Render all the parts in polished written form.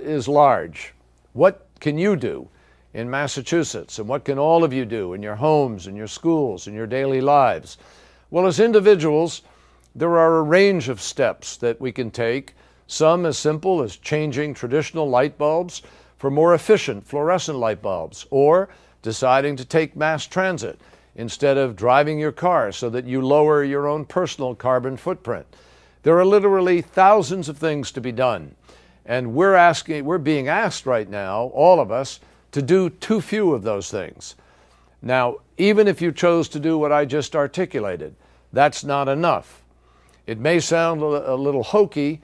is large. What can you do in Massachusetts? And what can all of you do in your homes, in your schools, in your daily lives? Well, as individuals, there are a range of steps that we can take, some as simple as changing traditional light bulbs for more efficient fluorescent light bulbs, or deciding to take mass transit instead of driving your car so that you lower your own personal carbon footprint. There are literally thousands of things to be done. And we're being asked right now, all of us, to do too few of those things. Now, even if you chose to do what I just articulated, that's not enough. It may sound a little hokey,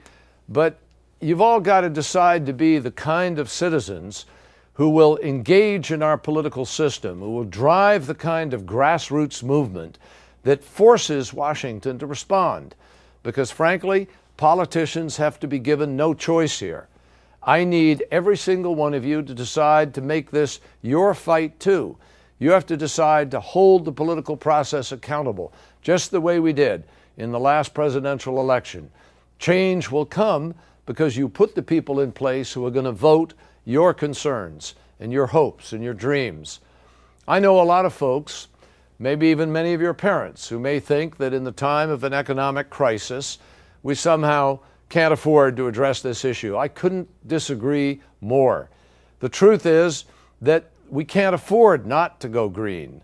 but you've all got to decide to be the kind of citizens who will engage in our political system, who will drive the kind of grassroots movement that forces Washington to respond. Because frankly, politicians have to be given no choice here. I need every single one of you to decide to make this your fight too. You have to decide to hold the political process accountable, just the way we did in the last presidential election. Change will come because you put the people in place who are going to vote your concerns and your hopes and your dreams. I know a lot of folks, maybe even many of your parents, who may think that in the time of an economic crisis, we somehow can't afford to address this issue. I couldn't disagree more. The truth is that we can't afford not to go green.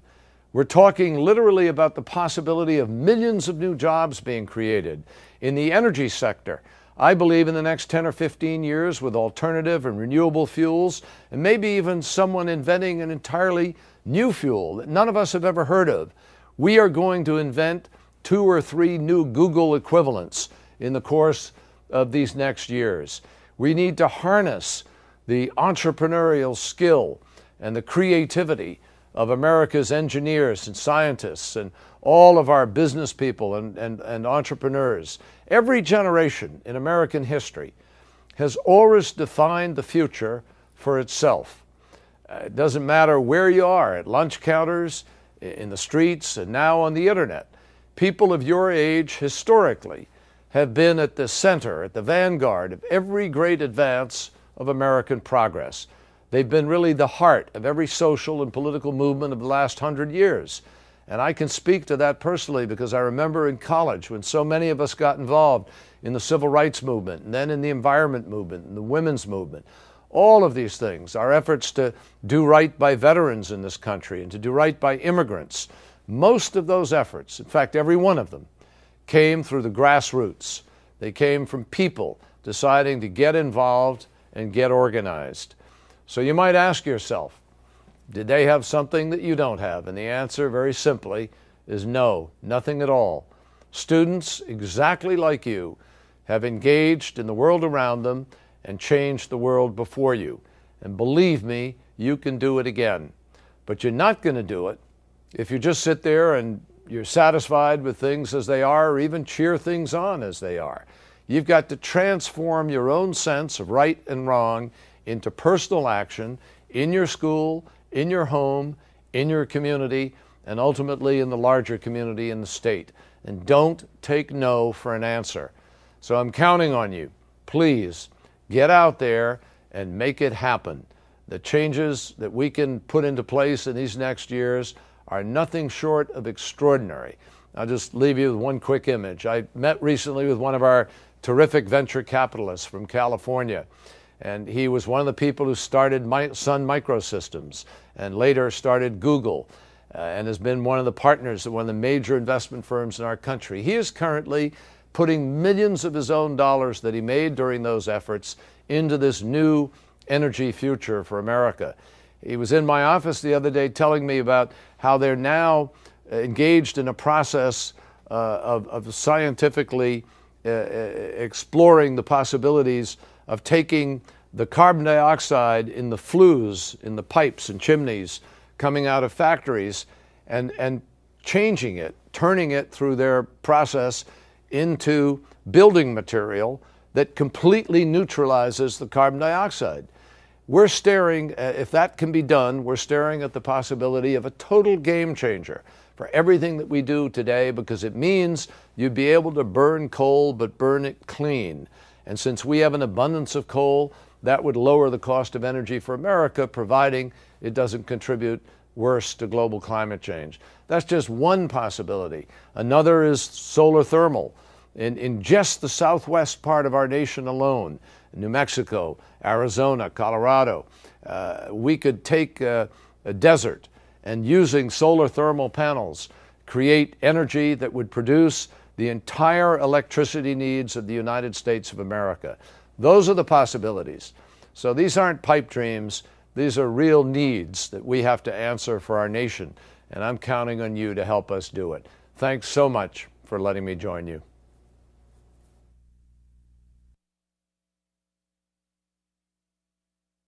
We're talking literally about the possibility of millions of new jobs being created in the energy sector. I believe in the next 10 or 15 years, with alternative and renewable fuels, and maybe even someone inventing an entirely new fuel that none of us have ever heard of, we are going to invent 2 or 3 new Google equivalents in the course of these next years. We need to harness the entrepreneurial skill and the creativity of America's engineers and scientists and all of our business people and entrepreneurs. Every generation in American history has always defined the future for itself. It doesn't matter where you are, at lunch counters, in the streets, and now on the internet. People of your age historically have been at the center, at the vanguard of every great advance of American progress. They've been really the heart of every social and political movement of the last 100 years. And I can speak to that personally because I remember in college when so many of us got involved in the civil rights movement, and then in the environment movement, and the women's movement. All of these things, our efforts to do right by veterans in this country and to do right by immigrants, most of those efforts, in fact, every one of them, came through the grassroots. They came from people deciding to get involved and get organized. So you might ask yourself, did they have something that you don't have? And the answer, very simply, is no, nothing at all. Students, exactly like you, have engaged in the world around them and changed the world before you. And believe me, you can do it again. But you're not going to do it if you just sit there and you're satisfied with things as they are, or even cheer things on as they are. You've got to transform your own sense of right and wrong into personal action in your school, in your home, in your community, and ultimately in the larger community in the state. And don't take no for an answer. So I'm counting on you. Please get out there and make it happen. The changes that we can put into place in these next years are nothing short of extraordinary. I'll just leave you with one quick image. I met recently with one of our terrific venture capitalists from California, and he was one of the people who started Sun Microsystems and later started Google and has been one of the partners of one of the major investment firms in our country. He is currently putting millions of his own dollars that he made during those efforts into this new energy future for America. He was in my office the other day telling me about how they're now engaged in a process of scientifically exploring the possibilities of taking the carbon dioxide in the flues, in the pipes and chimneys coming out of factories and changing it, turning it through their process into building material that completely neutralizes the carbon dioxide. We're staring, if that can be done, we're staring at the possibility of a total game changer for everything that we do today, because it means you'd be able to burn coal but burn it clean. And since we have an abundance of coal, That would lower the cost of energy for America, providing it doesn't contribute worse to global climate change. That's just one possibility. Another is solar thermal. In just the southwest part of our nation alone, New Mexico, Arizona, Colorado, we could take a desert and using solar thermal panels, create energy that would produce the entire electricity needs of the United States of America. Those are the possibilities. So these aren't pipe dreams. These are real needs that we have to answer for our nation, and I'm counting on you to help us do it. Thanks so much for letting me join you.